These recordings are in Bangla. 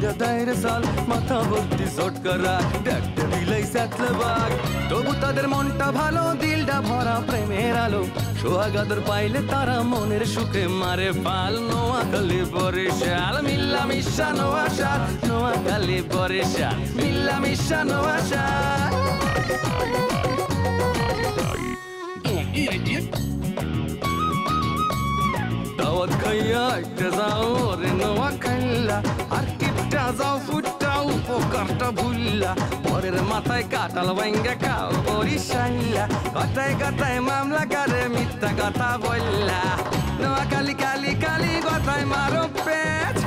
কইরা দেয় রে সাল মাথা ভর্তি চটকারা দেখতে দিলেই স্যাতলে বাঘ তবু তাদের মনটা ভালো দিলটা ভরা প্রেমের আলো সোহাগাদর পাইলে তারা মনের সুখে মারে পাল নোয়াখালী বরিশাল মিল্লা মিশা নোয়াখালী বরিশাল মিল্লা মিশা নোয়াশাল দাওয়াত খাইয়া একটা যাও রে নোয়াখাইলা আর কিপটা যাও ফুটাও উপকারটা ভুললা পরের মাথায় কাটাল ভাঙ্গা খাও বরিশাইলা কথায় কথায় মামলা করে মিথ্যা কথা বললা নোয়াখালী কালি কালি কথায় মারো পেঁচ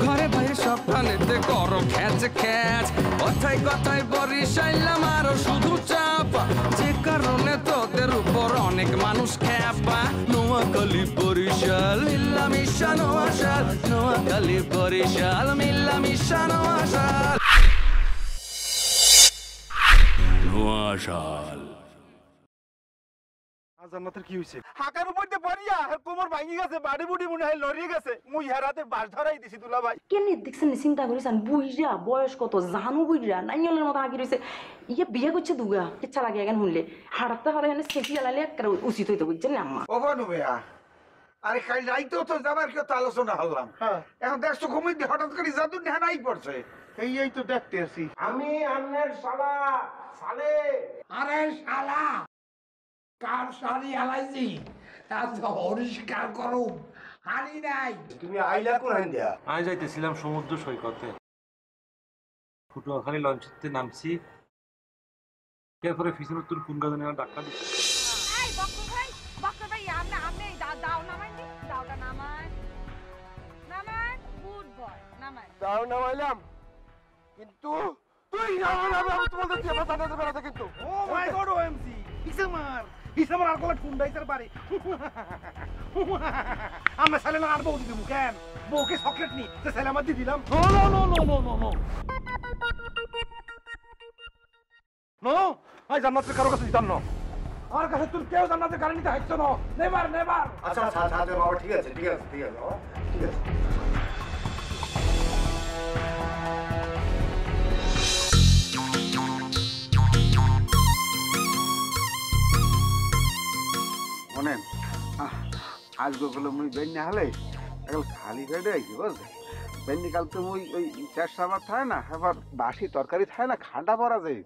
ঘরে বাইরে সব প্রাণীতে করো খ্যাচ খ্যাচ কথায় কথায় বরিশাইলা মারো শুধু চাপা যে কারণে তোদের উপর অনেক মানুষ খ্যাপা নোয়াখালী বরিশাল মিল্লা মিশা নোয়াশাল নোয়াখালী বরিশাল মিল্লা মিশা নোয়াশাল নোয়াশাল জান্নাতের কি হইছে হাকার উপর দিয়ে পড়িয়া কোমর ভাঙি গেছে বাড়ি বুড়ি মনে হয় লড়িয়ে গেছে মুই হেরাতে বাস ধরাই দিছি দুলা ভাই কেনে দেখছেন চিন্তা করেছেন বুইরা বয়স কত জানু বুইরা নাইয়লের মতো আগি রইছে ইয়ে বিয়ে করছে দুগা কিচ্ছা লাগে এখন শুনলে হাড়াতে হাড়ে এনে সেটি আলালে একটা উচিত হইতো বুঝছেন না আম্মা ও বানু ভাইয়া আরে কাল রাইতেও তো যাবার কথা আলোচনা হলাম এখন দেখছো ঘুমিয়ে হঠাৎ করে জাদু নাই পড়ছে এই তো দেখতে আছি আমি আন্নের শালা সালে আরে শালা কার শাড়ি আলাইছি এত পরিষ্কার করো হানি নাই তুমি আইলা কোন দিয়া আমি যাইতেছিলাম সমুদ্র সৈকতে ফুটুয়াখালী লঞ্চতে নামছি এরপরে ফিসের তোর কোন গাজনে ডাক্তার দিচ্ছে এই বক্কর ভাই আমনে দাও নামাই দি দাওটা নামাই গুড বয় নামাই দাও নামাইলাম কিন্তু তুই আমি তোমাদের দিয়ে বাঁচাতে পারবে না কিন্তু ও মাই গড ওএমসি হিসামার আর কোলা ঠুন্ডাইছার পারে আমরা সালে না আর বউ দিমু কেন বউকে চকলেট নি তে সালে আমার দি দিলাম নো আই জান্নাতের কারো কাছে দিতাম না আমার কাছে তুই কেউ জান্নাতের গাড়ি নিতে হাইছো না নেভার আচ্ছা বাবা ঠিক আছে বাবা ঠিক আছে শোনেন আজ গোগুলো মুই বেন্যা হলে এখন খালি পেটে আইছি বুঝলি বেন্যি কাল তো মুই ওই চার সাবার থাকে না এবার বাসি তরকারি থাকে না খান্ডা পরা যায়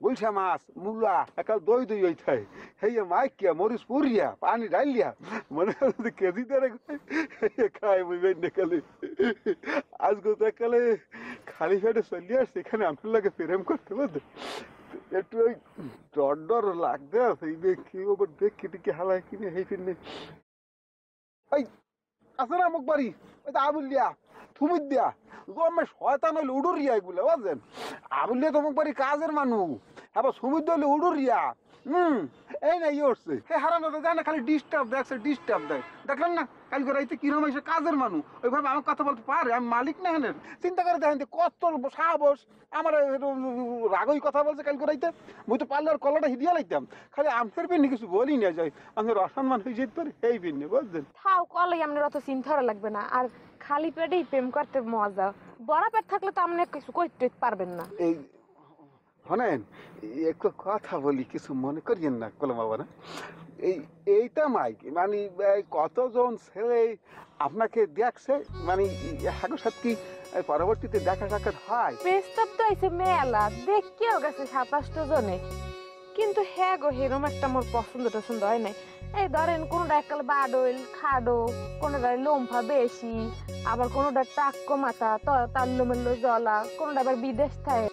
গুলশা মাছ মূলা একাল দই ওই থাকে সেই মাইকিয়া মরিচ পুরিয়া পানি ডাইলিয়া মনে হয় কেজি ধরে খাই মুই বেন্যা কালে আজ গো তো একালে খালি পেটে চলি আসছে এখানে আপনার লাগে প্রেম করতে বুঝলি একটু ওই ডর লাগতে আছে দেখি ওপর দেখি টিকে হালাই কিনে হেই ফিরনে ওই আছে না মুখ বাড়ি ওই তো আবুলিয়া থুমির দিয়া আমি শয়তান হইলে উডুরিয়া এগুলো বুঝলেন আবুলিয়া তো মুখ বাড়ি কাজের মানুষ আবার সুমির হইলে উডুরিয়া এই না ইয়ে উঠছে হে হারানো তো জানে খালি ডিস্টার্ব দেয় দেখলেন না কালকে রাইতে কিরম এসে কাজের মানুষ ওইভাবে আমার কথা বলতে পারে আমি মালিক না হেনের চিন্তা করে দেখেন কত সাহস আমার রাগই কথা বলছে কালকে রাইতে মুই তো পার্লার কলাটা হিদিয়া লাগতাম খালি আমফের পেন কিছু বলি না যাই আমি অসম্মান হয়ে যেতে পারি এই পেন বুঝলেন থাও কলাই আপনার অত চিন্তা লাগবে না আর খালি পেটেই প্রেম করতে মজা বড় পেট থাকলে তো আপনি কিছু করতে পারবেন না এই শোনেন একটু কথা বলি কিছু মনে করিয়েন না কলম বাবা না এইটা মাইক মানে কতজন ছেলে আপনাকে দেখছে মানে হাগোর সাথে কি পরবর্তীতে দেখা সাক্ষাৎ হয় প্রস্তাব তো আইছে মেলা দেখকেও গেছে 27টা জনে কিন্তু হ্যাঁ গো হেরম একটা মোর পছন্দ হয় নাই এই ধরেন কোনোটা এককাল বাডোল খাডো কোনোটা লম্ফা বেশি আবার কোনোটা টাক্কো মাথা তাল্লুমেল্লো জলা কোনোটা আবার বিদেশ থাকে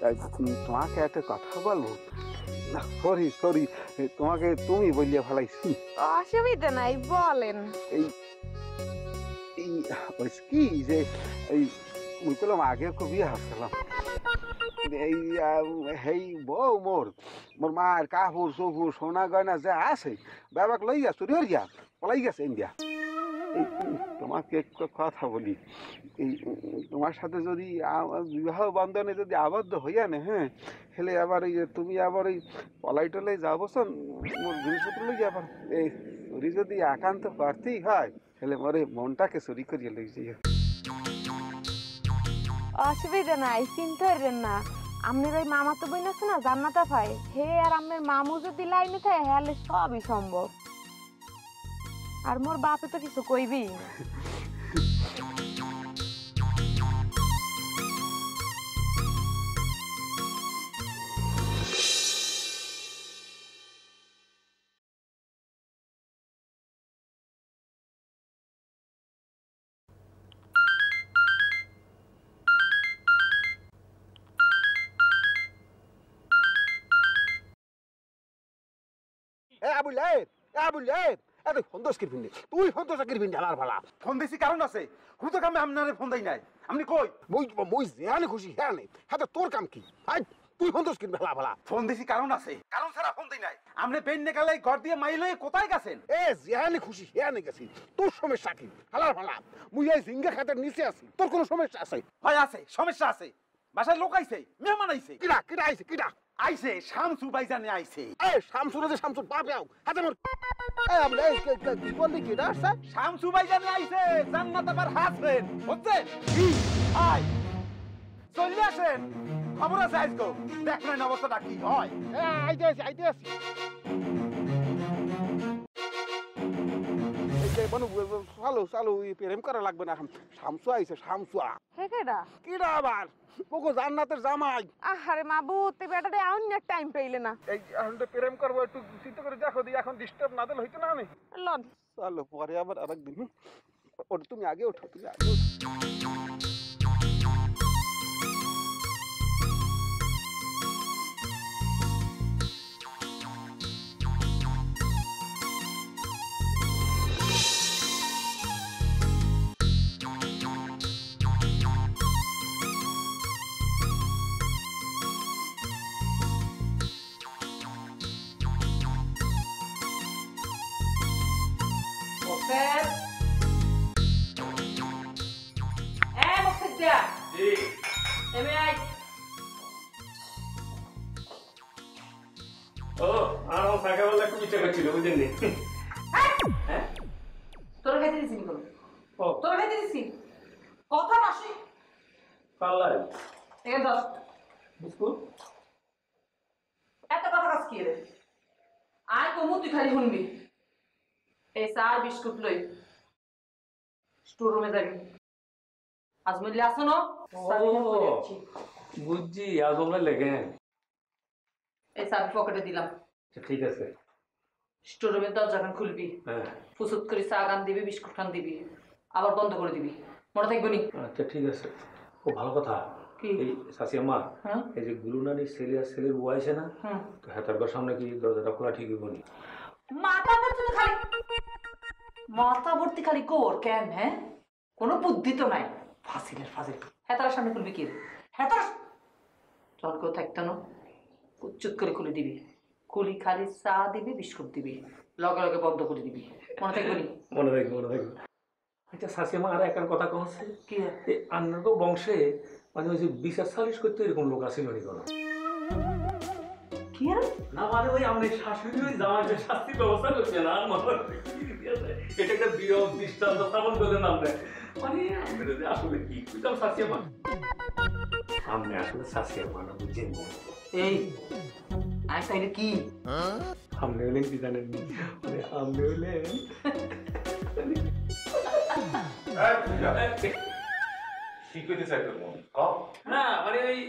তোমাকে একটা কথা বলবো সরি তোমাকে তুমি বলিয়া ফেলাইছি অসুবিধা নাই বলেন এই কি যে এই মুই বললাম আগে খুব বিয়ে হাসলাম এই বউ মোর মায়ের কাপড় চোপড় সোনা গয়না যা আছে বাবাকে লইয়া চুরি হইয়া পলাই গেছে ইন্ডিয়া তোমাকে একটা কথা বলি এই তোমার সাথে যদি বিবাহ বন্ধনে যদি আবদ্ধ হইয়া না হ্যাঁ হেলে আবার এই তুমি আবার ওই পলাই টলাই যাবো মোর জিনিসপত্র লই আবার এই চুরি যদি একান্ত করতেই হয় হেলে মোরে মনটাকে চুরি করিয়া লই যাই অসুবিধা নাই, চিন্তা করেন না। আপনার ওই মামা তো বোন আছে না জান্নাতা ভাই, হে আর আপনার মামু যদি লাইনে থাকে হলে সবই সম্ভব। আর মোর বাপে তো কিছু কইবি না। তুই ফোন দিছি কারণ আছে, হুতো কামে আপনারে ফোন দেই নাই। আপনি কই? মই যেখানে খুশি হেয়ানে, হাতে তোর কাম কি? তুই ফোন দোস কিনবে ভালা ফোন দিছি কারণ আছে, কারণ ছাড়া ফোন দেই নাই। আপনি বেন নেকালাই ঘর দিয়ে মাইলে কোথায় গেছেন? যেখানে খুশি হেয়ানে গেছি, তোর সমস্যা কি? হালার ভালা মুই এই জিঙ্গা খাতের নিচে আছি, তোর কোনো সমস্যা আছে? হয় আছে, সমস্যা আছে। বাসায় লোক আইছে, মেহমান আইছে। কিডা কিডা আইছে? কিডা আইছে? শামসু ভাইজানে আইছে। শামসুর যে শামসুর বাপ আও হাতে মোর কি বললি? কিডা আসছে? শামসু ভাইজানে আইছে, জান্নাত আবার হাসবেন বুঝছেন? কি আই চলে আসেন, খবর আছে আজকে। দেখ না অবস্থাটা কি হয়। আইতে আছি চালু প্রেম করা লাগবে না। শামসু আইছে, শামসু। হে কেডা? কিডা আবার? ওগো জান্নাতের জামাই। আহারে মাবুত, তে বেটারে আউন না টাইম পাইলে না। এই এখন তো প্রেম করবো, একটু চিন্তা করে দেখো দি, এখন ডিস্টার্ব না দিলে হইতো না। আমি লন চলো পরে আবার আরেকদিন। ওটা তুমি আগে ওঠো, তুমি আগে ওঠো। তোরা খাইতে দিছি কোনো? তোরা খাইতে দিছি? কথা আসি পাল্লাই এখানে ধর বিস্কুট। এত কথা কাজ কি রে? আয় কমু, তুই খালি শুনবি। এই চা আর বিস্কুট লই স্টোর রুমে যাবি। আজ মিললে আসো না? বুঝছি, আজ আমরা লেগে। এই চাবি পকেটে দিলাম। ঠিক আছে। স্টোর রুমের দরজাখান খুলবি, ফুসুত করে চা গান দিবি, বিস্কুট খান দিবি, আবার বন্ধ করে দিবি। মনে থাকবো নি? আচ্ছা ঠিক আছে। খুব ভালো কথা। কি এই শাশিমা, এই যে গুলুনানির ছেলে আর ছেলের বউ আছে না, তো হেতার সামনে কি দরজাটা খোলা ঠিক হইব নি? মাথা ভর্তি তো খালি, মাথা ভর্তি খালি কোর কেন? হ্যাঁ, কোনো বুদ্ধি তো নাই। ফাসিলের ফাসিল। হেতার সামনে খুলবি কি? হেতার চল কেউ থাকতো না, উচ্চুত করে খুলে দিবি। খুলি খালি চা দিবি, বিস্কুট দিবি, লগে লগে বন্ধ করে দিবি। মনে থাকবো নি? মনে থাকবে, মনে থাকবে। আচ্ছা শাশিমা, আর একটা কথা কমছে কি, আপনার বংশে মানে ওই যে বিচার সালিশ করতে এরকম লোক আসিল নি কোনো? কি আর না মানে ওই আমাদের শাশুড়ি ওই জামাইকে শাস্তির ব্যবস্থা করছে না, এটা একটা বিরল দৃষ্টান্ত স্থাপন করে নাম দেয়। মানে আমাদের আসলে কি বুঝলাম শাশিমা, সামনে আসলে শাশিমা না বুঝছেন? এই আই তাইলে কি সামনে হলেন কি জানেন? মানে সামনে হলেন না মানে ওই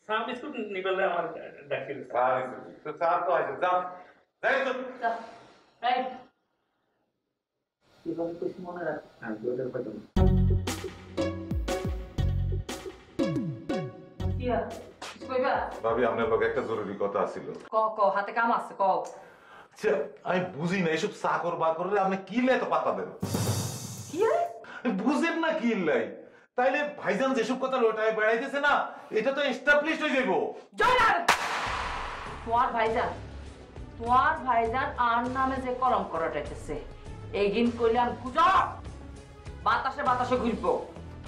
চা বিস্কুট নিবেলে আমার ডাকিল। মনে রাখ ভাবি, আপনার লগে একটা জরুরি কথা ছিল। হাতে কাম আছে ক। আচ্ছা আমি বুঝি না এসব চাকর বাকরে আপনি কি লাই তো পাতা দেন? কি বুঝেন না কি লাই? তাইলে ভাইজান যেসব কথা লোটায় বেড়াইতেছে না, এটা তো এস্টাবলিশড হয়ে যাইব। তোমার ভাইজান আর নামে যে কলম করাটাইতেছে, এগিন কইলাম গুজব, বাতাসে বাতাসে ঘুরবো,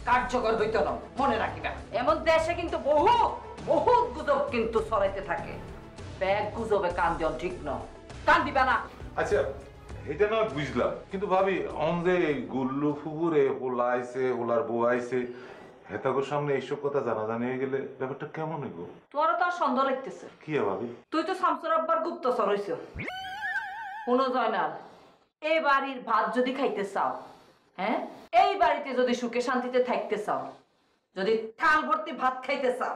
কার্যকর হইত না। মনে রাখিবা, এমন দেশে কিন্তু বহুত গুজব কিন্তু ছড়াইতে থাকে। ব্যাগ গুজবে কান দিও ঠিক ন, কান দিবা না। আচ্ছা এটা না বুঝলাম, কিন্তু ভাবি অন যে গুল্লু ফুবুরে হোলা আইছে, হোলার বউ আইছে, হেতাগোর সামনে এইসব কথা জানাজানি হয়ে গেলে ব্যাপারটা কেমন হইব? তোমারও তো আর সন্দেহ লাগতেছে। কি ভাবি? তুই তো শামসুর আব্বার গুপ্তচর হইছ। শোনো জয়নাল, এই বাড়ির ভাত যদি খাইতে চাও, হ্যাঁ, এই বাড়িতে যদি সুখে শান্তিতে থাকতে চাও, যদি থাল ভর্তি ভাত খাইতে চাও,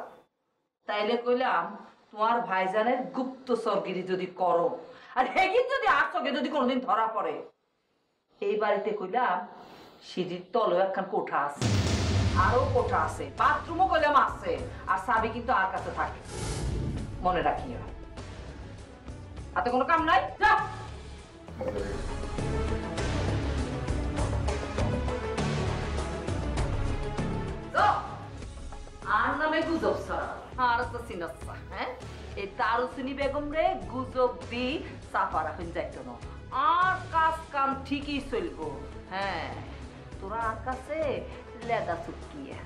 তাইলে কইলাম তোমার ভাইজানের গুপ্তচরগিরি যদি করো, আর হেগিন যদি আসকে যদি কোনোদিন ধরা পড়ে, এই বাড়িতে কইলাম সিঁড়ির তলে একখান কোঠা আছে, আরো কোঠা আছে, বাথরুমও কইলাম আছে, আর চাবি কিন্তু আর কাছে থাকে, মনে রাখিও। হাতে কোনো কাম নাই, যা। আর নামে গুজব ছড়া, আর তো চিনচ্ছা, হ্যাঁ, এই তারুসিনী বেগম রে গুজব দি চাপা রাখুন যাইতো না, আর কাজ কাম ঠিকই চলবো। হ্যাঁ, তোরা আর কাছে লেদা চুটকিয়ে।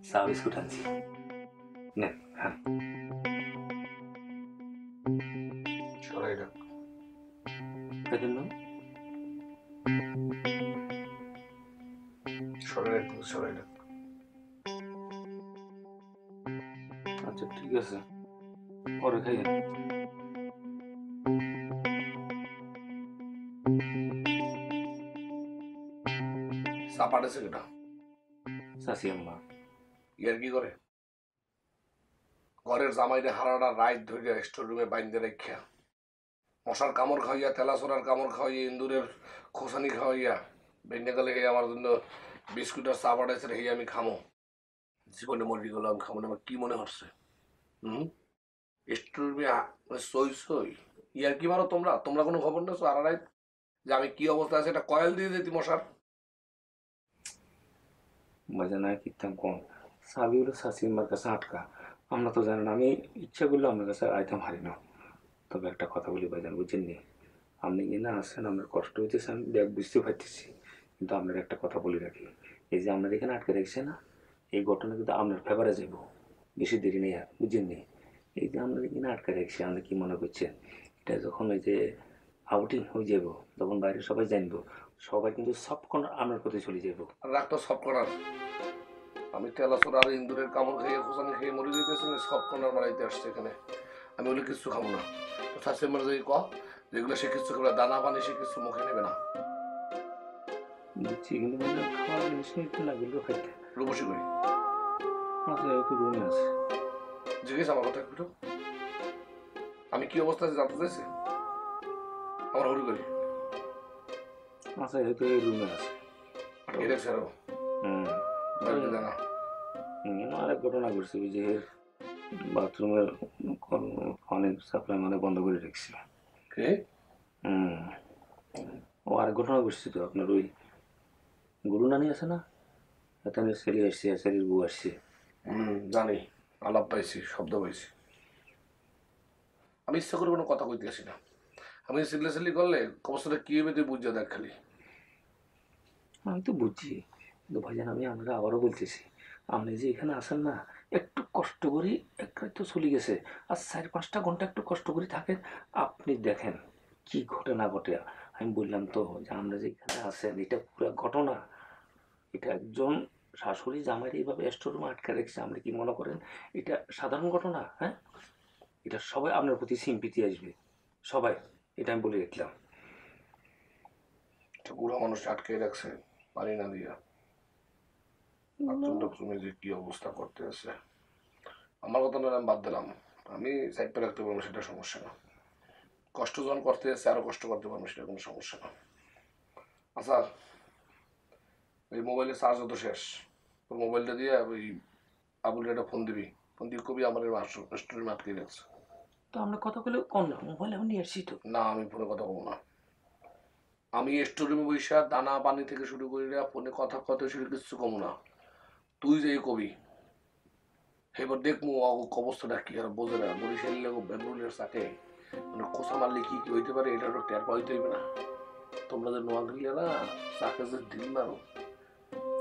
চা বিস্কুট আনছি, নেন খান। সরাই ডাক। জন্য সরাই ডাক। আচ্ছা ঠিক আছে, পরে খাই। চা পাঠাইছে কেটা? চাচি আম্মা। ইয়ার কি করে? ঘরের জামাইরে হারাটা রাইত ধরে স্টোর রুমে বাইন্দে রেখা, মশার কামড় খাওয়াইয়া, তেলাচোরার কামড় খাওয়াইয়া, ইন্দুরের খোসানি খাওয়াইয়া, বেঁধে গেলে আমার জন্য বিস্কুট আর চা পাঠাইছে, হে আমি খামো। জীবনে মরি গেল, আমি খামো না। আমার কি মনে হচ্ছে? স্টোর রুমে সই সই ইয়ার কি মারো তোমরা? তোমরা কোনো খবর নেছো আর রাইত যে আমি কি অবস্থা আছে? এটা কয়েল দিয়ে দিতি মশার। মজা না কিতাম কম, চাবি হলো চাচি আম্মার কাছে আটকা। আমরা তো জানেন, আমি ইচ্ছা করলে আপনার কাছে আইতাম হারি না। তবে একটা কথা বলি ভাইজান, বুঝছেন নি, আপনি কিনা আসছেন, আপনার কষ্ট হইতেছে, আমি ব্যাগ বুঝতে পারতেছি, কিন্তু আপনার একটা কথা বলে রাখি, এই যে আপনার এখানে আটকে রাখছে না, এই ঘটনা কিন্তু আপনার ফেভারে যাব, বেশি দেরি নেই আর, বুঝছেন নি। এই যে আপনার এখানে আটকে রাখছে, আপনি কি মনে করছেন এটা যখন ওই যে আউটিং হয়ে যাব, তখন বাইরে সবাই জানবো, সবাই কিন্তু সব কর্নার আপনার প্রতি চলে যাব। রাখতো সব কর্নার। আমি তেলাচোরা আর ইন্দুরের কামড় খেয়ে, খোসানি খেয়ে মরে যেতেছি, সব কর্নার মারাইতে আসছে এখানে। আমি বলে কিছু খাবো না। তো শাশুড়ি মার যদি কহ যেগুলো সে কিছু খাবে, দানা পানি সে কিছু মুখে নেবে না। বুঝছি, কিন্তু মানে খাওয়ার জিনিস একটু লাগলো খাইতে। রূপসী করি আচ্ছা, একটু রুমে আছে, জিজ্ঞেস আমার কথা একটু। আমি কি অবস্থা আছে জানতে চাইছি? আমার হরি করি। আচ্ছা, হয়তো এই রুমে আছে। আটকে রেখেছে আরো। জানা আরেক ঘটনা ঘটছে, ওই যে বাথরুমের পানির সাপ্লাই মানে বন্ধ করে রেখেছিল। ও আরেক ঘটনা ঘটছে তো, আপনার ওই গুরু নানি আছে না, এখানে ছেলে আসছে, ছেলের বউ আসছে। জানি, আলাপ পাইছি, শব্দ পাইছি। আমি ইচ্ছা করে কোনো কথা কইতে আসি না। আমি সিল্লি করলে অবস্থাটা কি হবে তুই বুঝে দেখ খালি। আমি তো বুঝছি, কিন্তু ভাইজান আমি আমরা আবারও বলতেছি, আপনি যে এখানে আসেন না, একটু কষ্ট করি, একবার তো চলে গেছে, আর 4-5টা ঘন্টা একটু কষ্ট করে থাকেন, আপনি দেখেন কি ঘটে না ঘটে। আমি বললাম তো যে আমরা যে এখানে আসেন, এটা পুরো ঘটনা। এটা একজন শাশুড়ি জামাই এইভাবে স্টোররুমে আটকে রেখেছে, আপনি কি মনে করেন এটা সাধারণ ঘটনা? হ্যাঁ, এটা সবাই আপনার প্রতি সিম্পিতি আসবে, সবাই, এটা আমি বলে রাখলাম। বুড়া মানুষ আটকে রাখছে পানি না দিয়া, বাথরুমে যে কি অবস্থা করতে আছে। আমার কথা না, আমি বাদ দিলাম। আমি সাইড পে রাখতে পারবো, সেটা সমস্যা না। কষ্ট যখন করতে আছে আরো কষ্ট করতে পারবো, সেটা কোনো সমস্যা না। আচ্ছা, এই মোবাইলের চার্জ তো শেষ, তোর মোবাইলটা দিয়ে ওই আবুলের একটা ফোন দিবি, ফোন দিয়ে কবি আমার রেস্টুরেন্ট আটকে রাখছে। তো আমরা কথা বলে কম না, মোবাইল আমি নিয়ে আসছি তো। না, আমি ফোনে কথা বলবো না। আমি স্টোররুমে বসে দানা পানি থেকে শুরু করি না, ফোনে কথা শুরু কিছু কমো না। তুই যে কবি এবার দেখবো অবস্থাটা কি আর বোঝে না বরিশাল বেঙ্গলের সাথে মানে কোসা মারলে কি কি হইতে পারে এটা টের পাইতে হইবে না। তোমরা যে নোয়াখালী না চাকে যে ঢিল মারো,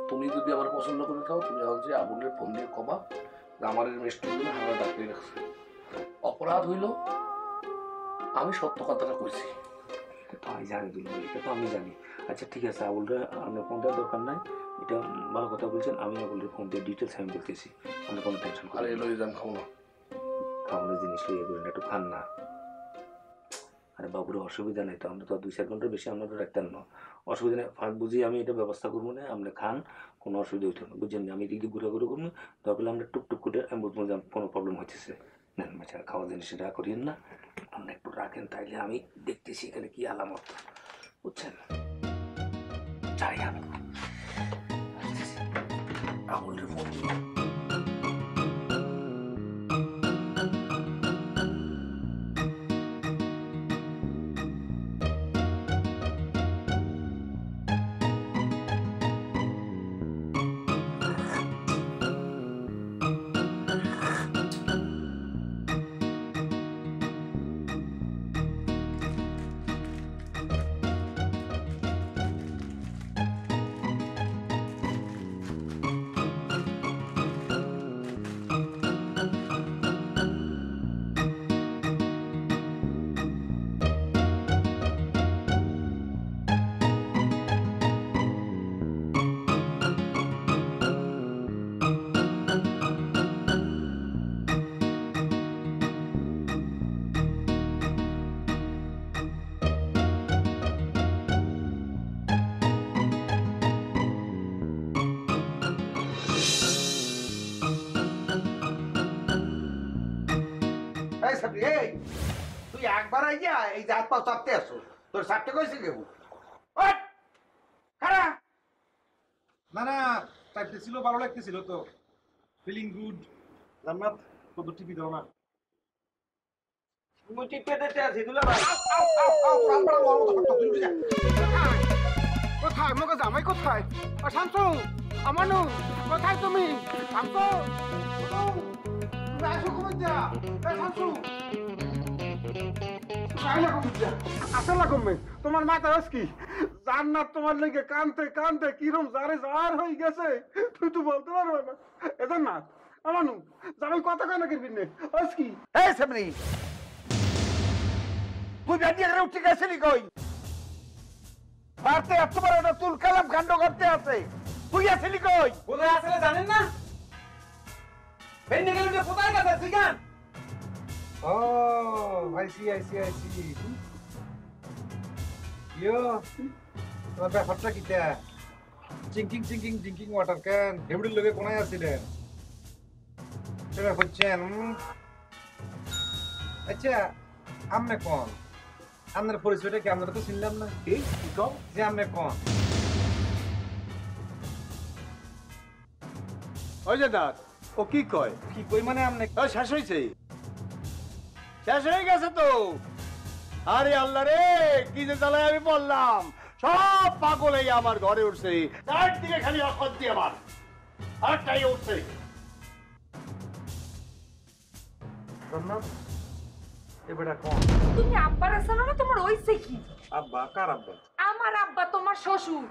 তুমি যদি আমার পছন্দ করে থাও তুমি এখন যে আবুলের ফোন দিয়ে কবা যে আমার এই রেস্টুরেন্টে হামলা ডাক্তারি রাখছে। অপরাধ হইল আমি সত্য কথাটা কইছি। তো আমি জানি দিল, এটা তো আমি জানি। আচ্ছা ঠিক আছে, আবুলরা আপনার ফোন দেওয়ার দরকার নাই, এটা ভালো কথা বলছেন। আমি আবুলের ফোন দিয়ে ডিটেলস আমি বলতেছি, আপনি কোনো টেনশন আর এলো যান খাও না, খাওয়ানোর জিনিস লইয়ে করেন, একটু খান না। আরে বাবুর অসুবিধা নেই তো, আমরা তো 2-4 ঘন্টার বেশি আমরা তো রাখতেন না, অসুবিধা নেই। ফাঁক বুঝি আমি এটা ব্যবস্থা করবো না, আপনি খান, কোনো অসুবিধা হইতো না, বুঝছেন না। আমি এদিকে ঘুরে ঘুরে করবো, তারপরে আমরা টুকটুক করে আমি বুঝবো যে কোনো প্রবলেম হইতেছে। নেন বাচ্চা, খাওয়া জিনিস এটা করিয়েন না, আপনি একটু রাখেন, তাইলে আমি দেখতেছি এখানে কি আলামত, বুঝছেন। যাই আমি আবুলের ফোন তুই একবার আইয়া এই জাত পাও চাপতে আসো, তোর চাপতে কইছে কেউ? না না, চাইতেছিল, ভালো লাগতেছিল তো, ফিলিং গুড। জান্নাত কত টিপি দাও না, তুই টিপে দিতে আছি দুলা ভাই। কোথায় মগে জামাই কোথায়? ও শামসু, আমানু কোথায় তুমি? শামসু তুমি আসো, কই যা? এই শামসু আসলে কমবে তোমার মাথা কি? জান্নাত তোমার লেগে কানতে কানতে কিরম জারে জার হয়ে গেছে, তুই তো বলতে পারবে না। এ জান্নাত আমানু জামাই কথা কয় না করবি নে কি? এই সামনে তুই ব্যাটিয়া করে উঠে গেছিলি কই? মারতে এত বড় একটা তুল কালাম কাণ্ড করতে আছে, তুই আসলি কই? কোথায় আসলে জানেন না? বেন্ডে গেল যে কোথায় গেছে সিগান? ও আই সি। ইয়ো তোমার ব্যাপারটা কিটা? ড্রিঙ্কিং ওয়াটার ক্যান হেবড়ির লোকে কোনায় আসছিলেন সেটা হচ্ছেন। আচ্ছা আমনে কোন, আপনার পরিচয়টা কি? আমরা তো চিনলাম না। এই কি কম যে আমনে কোন? ওই যে দাঁত ও কি কয়? কি কই মানে আমনে? শেষ হয়েছে, শেষ হয়ে গেছে তো। আরে আল্লাহ রে, কি যে জ্বালায় আমি বললাম, সব পাগল এই আমার ঘরে উঠছে, চারদিকে খালি অশান্তি আমার, আরেকটাই উঠছে। এবারে কোন? তুমি আব্বার আছো না, তোমার হইছে কি? আব্বা? কার আব্বা? আমার আব্বা, তোমার শ্বশুর।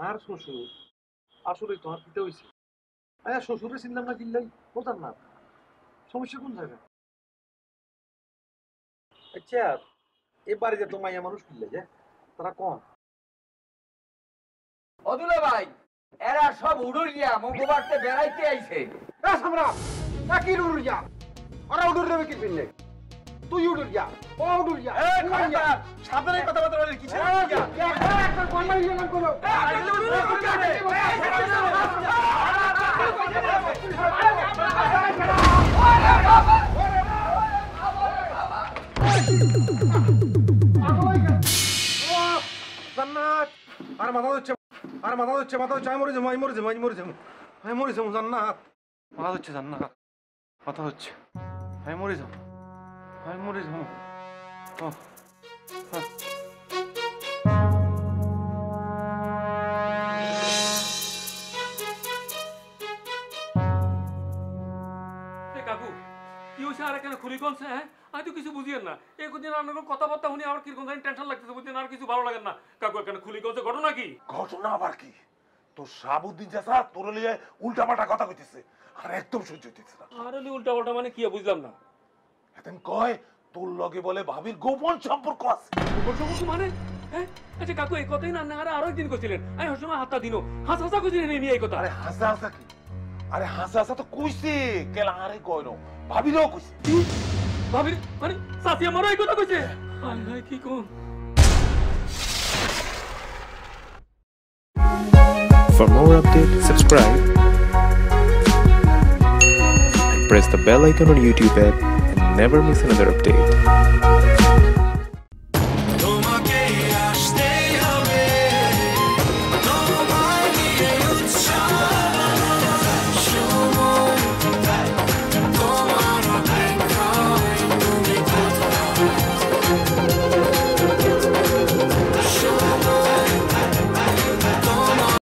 আর শ্বশুর? আসলে তোমার পিতা হইছে। আচ্ছা শ্বশুরে চিনলাম না, কিনলাই বলতাম না, সমস্যা কোন জায়গায়? আচ্ছা এবারে যে তোমার মানুষ কিনলে যে তারা কম? অদুলা ভাই, এরা সব উড়ুরিয়া মঙ্গলবারতে বেড়াইতে আইছে। কি উড়ুরিয়া? ওরা উড়ুর কি পিনলে? তুই উড়ুরিয়া, ও উড়ুরিয়া। সাবধানে কথা বলতে পারলে কিছু জান্নাত আর মাথা হচ্ছে, আমি মরে যাবো, জান্নাত মাথা হচ্ছে, জান্নাত মাথা হচ্ছে, আমি মরে যাবো। কোনছে হ্যাঁ আমি তো কিছু বুঝিয়েন না এই কদিন আপনার কথাবার্তা শুনি আমার কিরকম জানি টেনশন লাগতেছে বুঝছেন আর কিছু ভালো লাগে না কাকু এখানে খুলি কোনছে ঘটনা কি ঘটনা আবার কি তোর শাহাবুদ্দিন চাচা তোর লিয়ে উল্টাপাল্টা কথা কইতেছে আর একদম সহ্য হইতেছে না আর উল্টা পাল্টা মানে কি বুঝলাম না এখন কয় তোর লগে বলে ভাবির গোপন সম্পর্ক আছে গোপন সম্পর্ক মানে হ্যাঁ আচ্ছা কাকু এই কথাই না আর আরো একদিন কইছিলেন আমি ওই সময় হাতটা দিনো হাসা কইছিলেন এই নিয়ে এই কথা আরে হাসা কি আরে হাসা তো কইছে কেলা আরে কইনো ভাবিরও কইছে ভাবি মানে সাথী আমারও এই কথা কইছে আরে ভাই কি কোন For more updates, subscribe and press the bell icon on YouTube app and never miss another update.